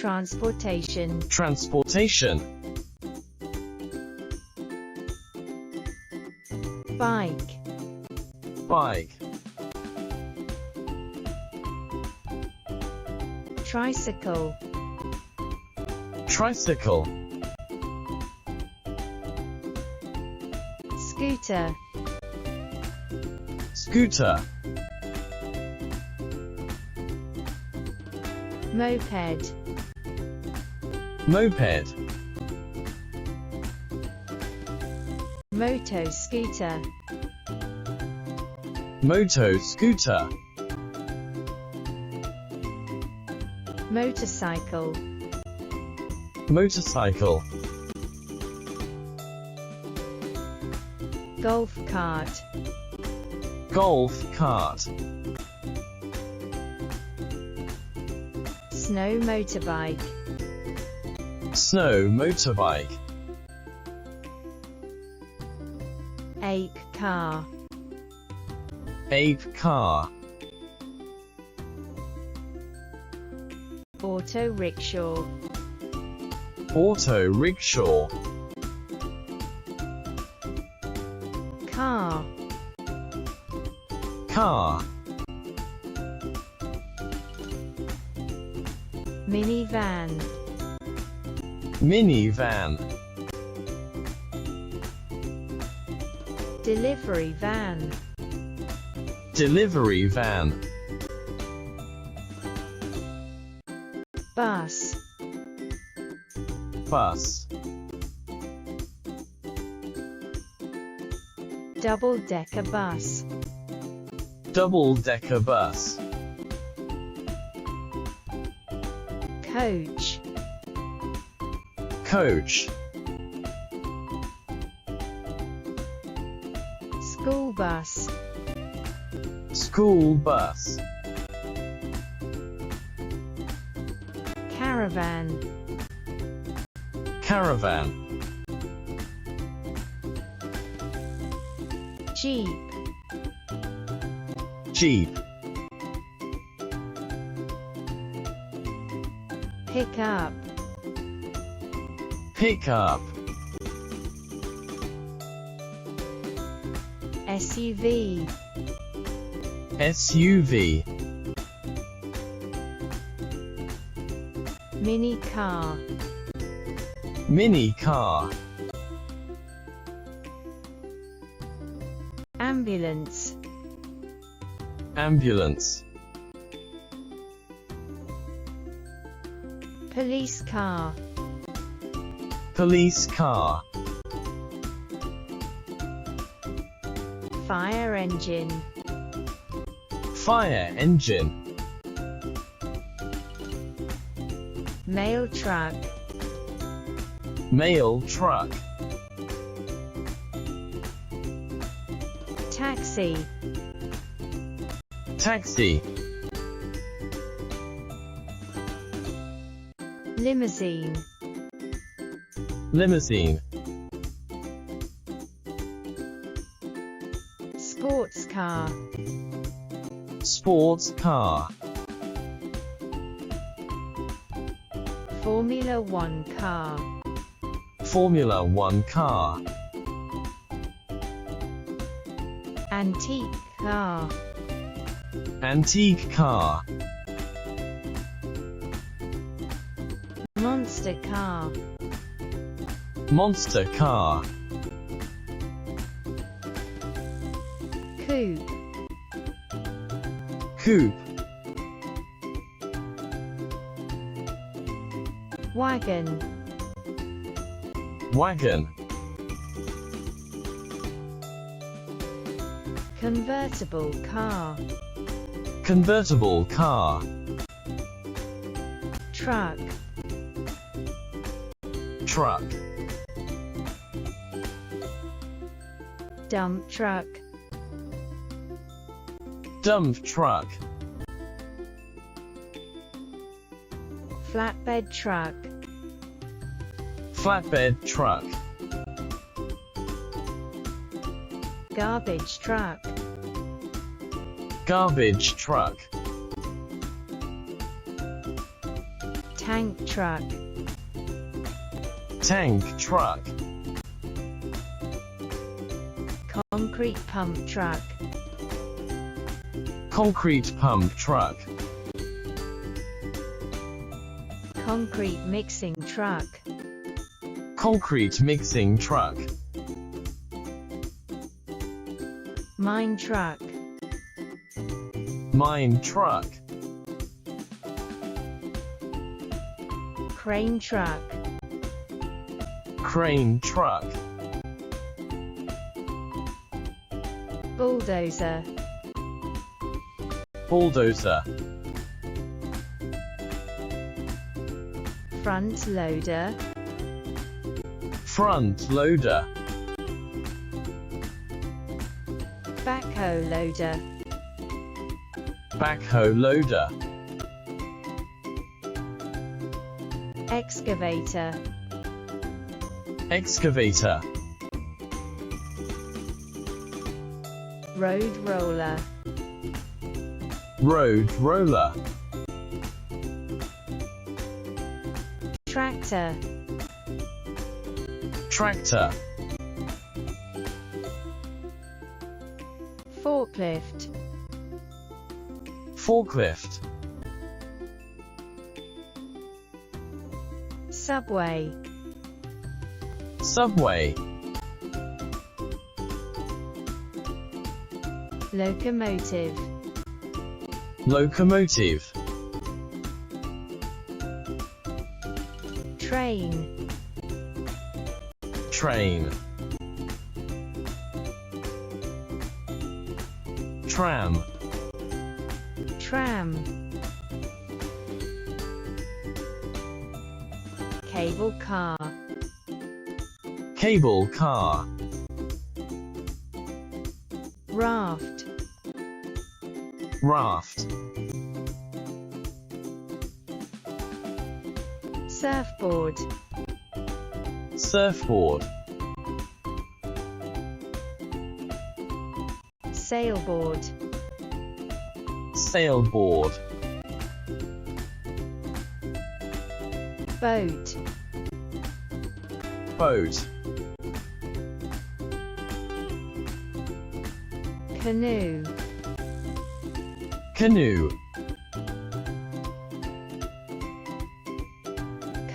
Transportation. Transportation. Bike. Bike. Tricycle. Tricycle. Scooter. Scooter. Moped. Moped. Moto scooter. Moto scooter. Motorcycle. Motorcycle. Golf cart. Golf cart. Snow motorbike. Snow motorbike. Ape car. Ape car. Auto rickshaw. Auto rickshaw. Car. Car. Minivan. Minivan. Delivery van. Delivery van. Bus. Bus. Double-decker bus. Double-decker bus. Coach. Coach. School bus. School bus. Caravan. Caravan. Jeep. Jeep. Pickup. Pickup. SUV. SUV. Mini car. Mini car. Ambulance. Ambulance. Police car. Police car. Fire engine. Fire engine. Mail truck. Mail truck. Taxi. Taxi. Limousine. Limousine. Sports car. Sports car. Formula One car. Formula One car. Antique car. Antique car. Monster car. Monster car. Coupe. Coupe. Wagon. Wagon. Convertible car. Convertible car. Truck. Truck. Dump truck. Dump truck. Flatbed truck. Flatbed truck. Garbage truck. Tank truck. Tank truck. Concrete pump truck. Concrete pump truck. Concrete mixing truck. Concrete mixing truck. Mine truck. Mine truck. Crane truck. Crane truck. Bulldozer. Bulldozer. Front loader. Front loader. Backhoe loader. Backhoe loader. Excavator. Excavator. Road roller. Road roller. Tractor. Tractor. Forklift. Forklift. Subway. Subway. Locomotive. Locomotive. Train. Train. Tram. Tram. Cable car. Cable car. Raft. Raft. Surfboard. Surfboard. Sailboard. Sailboard. Boat. Boat. Canoe. Canoe.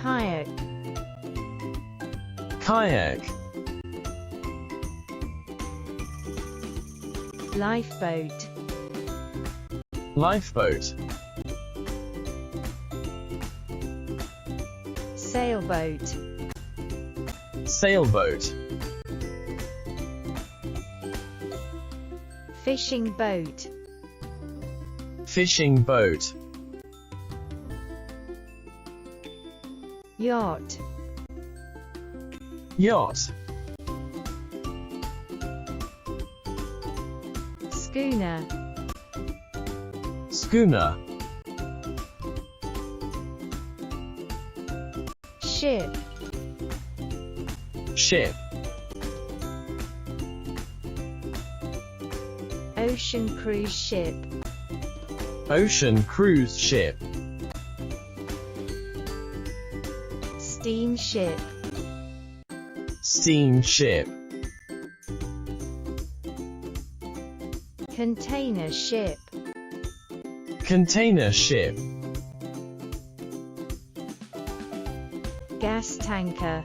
Kayak. Kayak. Lifeboat. Lifeboat. Sailboat. Sailboat. Fishing boat. Fishing boat. Yacht. Yacht. Schooner. Schooner. Ship. Ship. Ocean cruise ship. Ocean cruise ship. Steamship. Steamship. Container ship. Container ship. Gas tanker.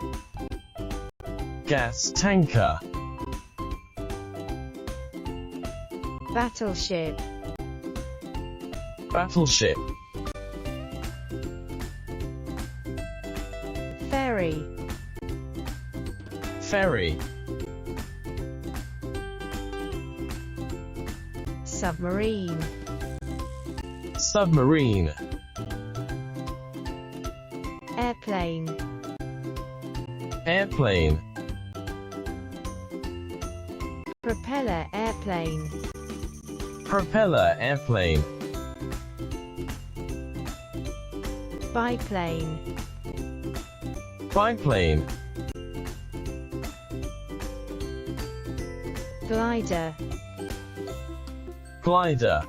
Gas tanker. Battleship. Battleship. Ferry. Ferry. Submarine. Submarine. Airplane. Airplane. Propeller airplane. Propeller airplane. Biplane. Biplane. Glider. Glider.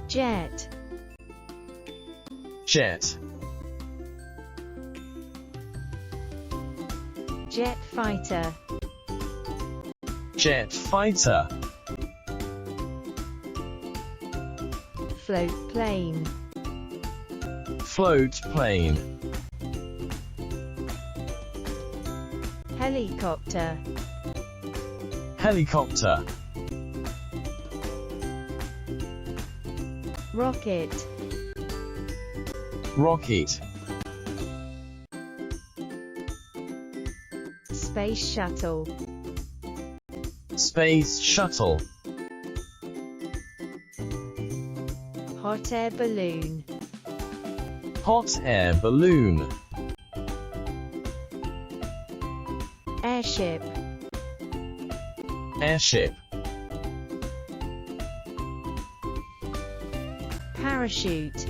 Jet. jet, jet fighter, jet fighter, float plane, float plane, helicopter, helicopter, rocket, rocket, space shuttle, space shuttle, hot air balloon, hot air balloon, airship, airship, parachute,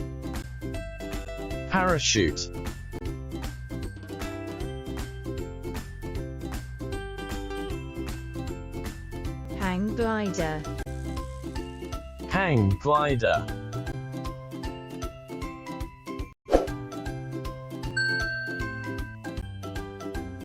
parachute, hang glider, hang glider,